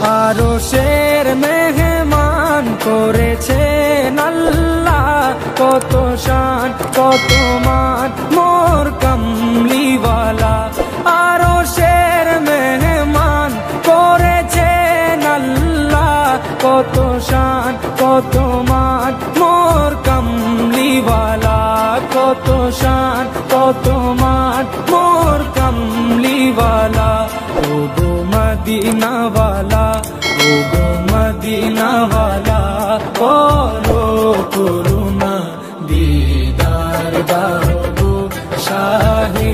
আরশের মেহমান করেছেন আল্লাহ, কত শান কত মান মোর কামলিওয়ালা। আরশের মেহমান করেছেন আল্লাহ, কত শান কত মান মোর কামলিওয়ালা, কত শান কত মান মোর কামলিওয়ালা। ও গো মদিনাওয়ালা, ও গো মদিনাওয়ালা, বড় করুণা দিদার দাও গো শাহে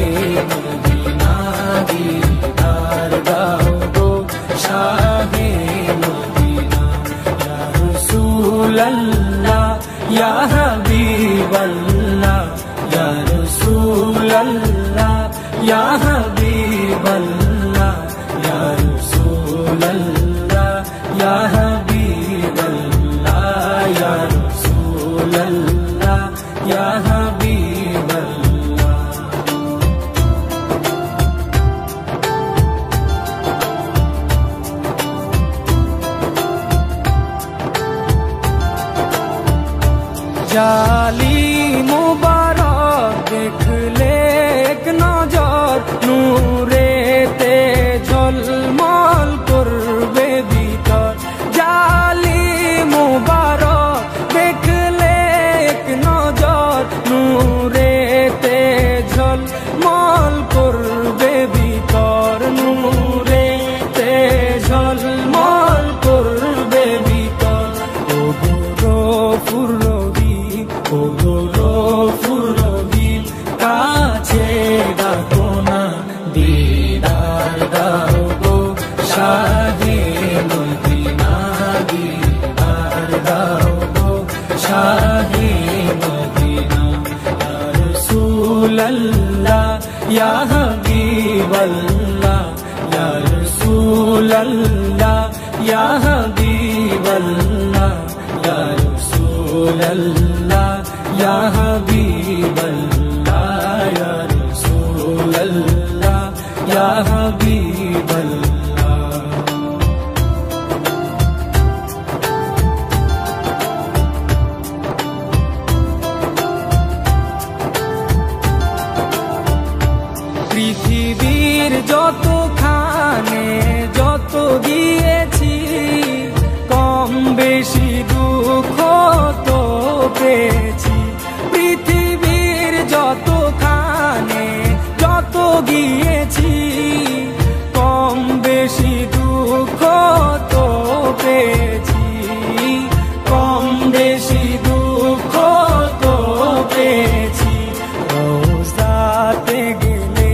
মদিনা, দিদার দাও গো শাহে মদিনা। ইয়া রাসূলাল্লাহ ইয়া হাবিবাল্লাহ, ইয়া রাসূলাল্লাহ ইয়া হাবিবাল্লাহ, ইয়া রাসূলাল্লাহ ইয়া হাবিবাল্লাহ, ইয়া রাসূলাল্লাহ ইয়া হাবিবাল্লাহ। জালি মুবারক দেখলে এক নজর, নূরেতে ঝলমল করবে ভিতর। জালি মুবারক দেখলে এক নজর, নূরেতে ঝলমল করবে ভিতর, নূরেতে ঝলমল করবে ভিতর। ও গো ফুরবি, ও গো ফুরবি, কাছে ডাকো না দিদার দাও গো শাহে মদিনা, দিদার দাও গো শাহে মদিনা। ইয়া রাসূলাল্লাহ ইয়া হাবিবাল্লাহ, ইয়া রাসূলাল্লাহ ইয়া হাবিবাল্লাহ, ইয়া রাসূলাল্লাহ ইয়া হাবিবাল্লাহ, ইয়া রাসূলাল্লাহ ইয়া হাবিবাল্লাহ। পৃথিবীর যতখানে যত গিয়েছি, কম বেশি দুঃখ তো পেয়েছি। পৃথিবীর যতখানে যত গিয়েছি, কম বেশি দুঃখ তো পেয়েছি, কম বেশি দুঃখ তো পেয়েছি। রোজাতে গেলে,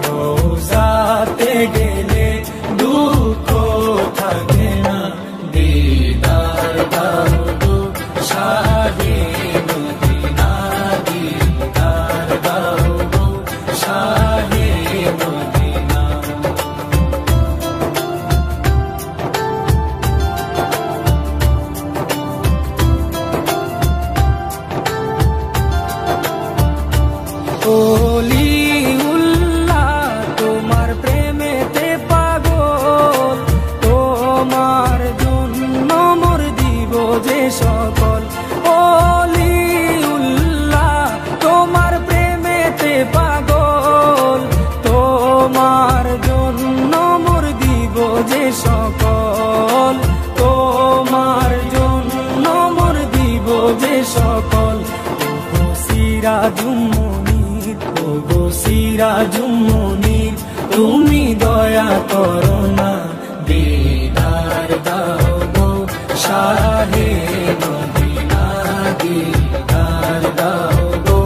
রোজাতে গেলে দুঃখ থাকে না, দিদার দাও গো শাহে মদিনা, দিদার দাও গো শাহে মদিনা। ওলিউল্লাহ তোমার প্রেমেতে পাগল, তোমার জন্য মোর দিব যে সকল। ওলিউল্লাহ তোমার প্রেমেতে পাগল, তোমার জন্য মোর দিব যে সকল, তোমার জন্য মোর দিব যে সকল। ওগো সিরাজুম মুনীর, ওগো সিরাজুম মুনীর, তুমি দয়া করো না দিদার দাও গো শাহে মদিনা, দিদার দাও গো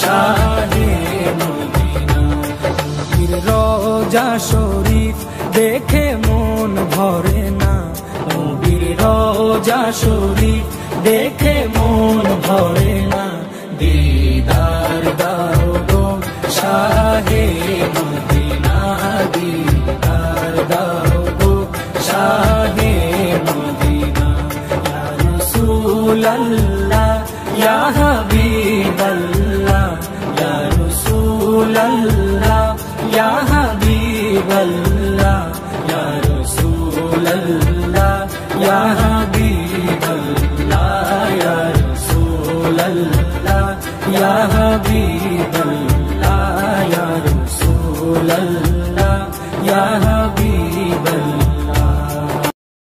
শাহে মদিনা। নবীর রওজা শরীফ দেখে মন ভরে না, নবীর রওজা শরীফ দেখে মন ভরে না, দিদার দাও গো শাহে মদিনা, দিদার দাও গো শাহে মদিনা। ইয়া রাসূলাল্লাহ ইয়া হাবিবাল্লাহ, ইয়া রাসূলাল্লাহ ইয়া হাবিবাল্লাহ, ইয়া রাসূলাল্লাহ अल्लाह या हबीब अल्लाह या रसूल अल्लाह या हबीब अल्लाह या रसूल अल्लाह या हबीब अल्लाह।